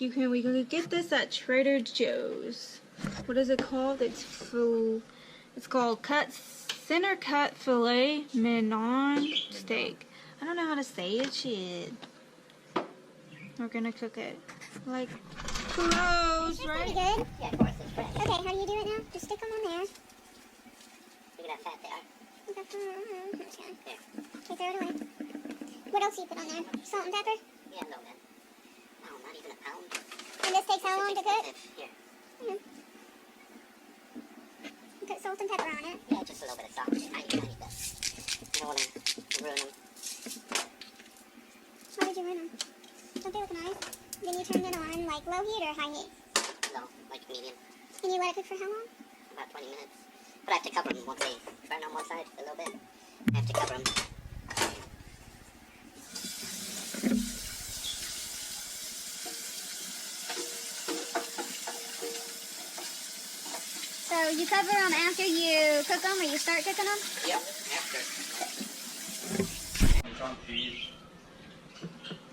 like we can get this at Trader Joe's. What is it called? It's called center cut filet mignon steak. I don't know how to say it. Shit. We're gonna cook it like close, right? Pretty good. Yeah, of course it's fresh. Okay, how do you do it now? Just stick them on there. Look at that fat there. Okay, throw it away. What else do you put on there? Salt and pepper? Yeah, no, man. No, not even a pound. And this takes how long to cook? Here. Put salt and pepper on it? Yeah, just a little bit of salt. Tiny bit. I don't want to ruin them. Why would you ruin them? Don't they look nice? Then you turn it on like low heat or high heat? Low, like medium. And you let it cook for how long? About 20 minutes. But I have to cover them once they burn on one side a little bit. I have to cover them. So you cover them after you cook them, or you start cooking them? Yep, after.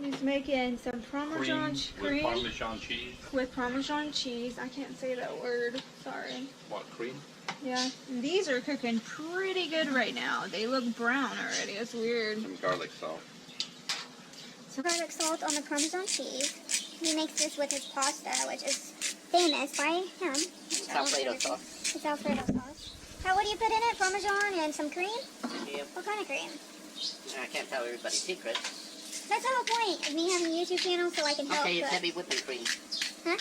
He's making some Parmesan cream. With Parmesan cheese. With Parmesan cheese. I can't say that word. Sorry. What, cream? Yeah. These are cooking pretty good right now. They look brown already. It's weird. Some garlic salt. Some garlic salt on the Parmesan cheese. He makes this with his pasta, which is famous by him. It's Alfredo sauce. It's Alfredo sauce. What do you put in it? Parmesan and some cream? Yep. What kind of cream? I can't tell everybody's secret. That's the whole point of me having a YouTube channel, so I can help. Okay, it's heavy whipping cream. Huh?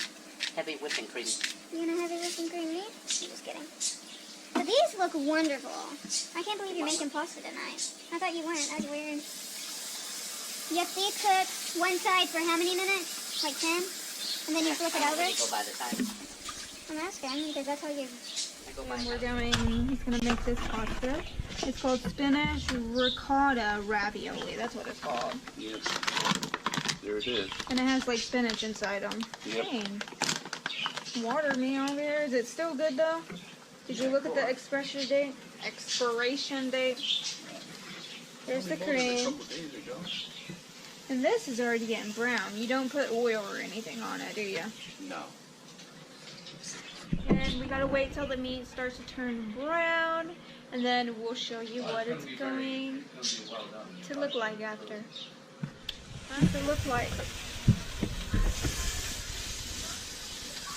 Heavy whipping cream. You gonna have it whipping cream, me? I'm just kidding. But these look wonderful. I can't believe you're making pasta tonight. I thought you weren't. That's weird. You have to cook one side for how many minutes? Like 10? And then you flip it over? I go by the time. I'm asking because that's how you... And we're going, he's going to make this pasta. It's called spinach ricotta ravioli. That's what it's called. Yep. There it is. And it has like spinach inside them. Yep. Dang. Water me over here. Is it still good though? Did you look at the expiration date? Expiration date. There's the cream. And this is already getting brown. You don't put oil or anything on it, do you? No. And we gotta wait till the meat starts to turn brown, and then we'll show you what it's going to look like after. How's it look like?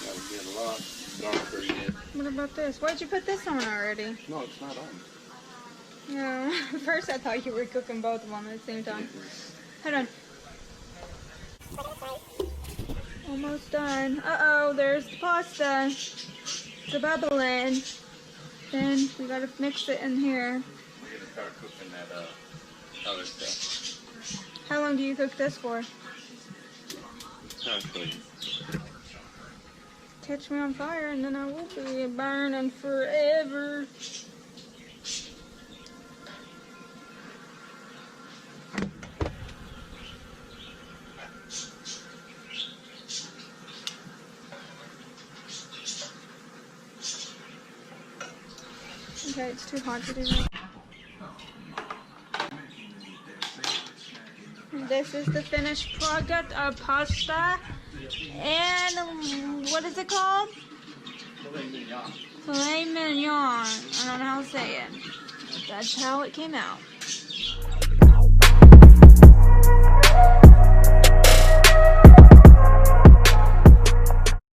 That would get a lot darker yet. What about this? Why'd you put this on already? No, it's not on. No, at first I thought you were cooking both of them at the same time. Hold on. Almost done. Uh-oh, there's the pasta. It's bubbling. Then we gotta mix it in here. We're gonna start cooking that other stuff. How long do you cook this for? I'll show you. Catch me on fire and then I will be burning forever. Okay, it's too hot to do that. This is the finished product of pasta. And what is it called? Filet mignon. Filet mignon. I don't know how to say it. That's how it came out.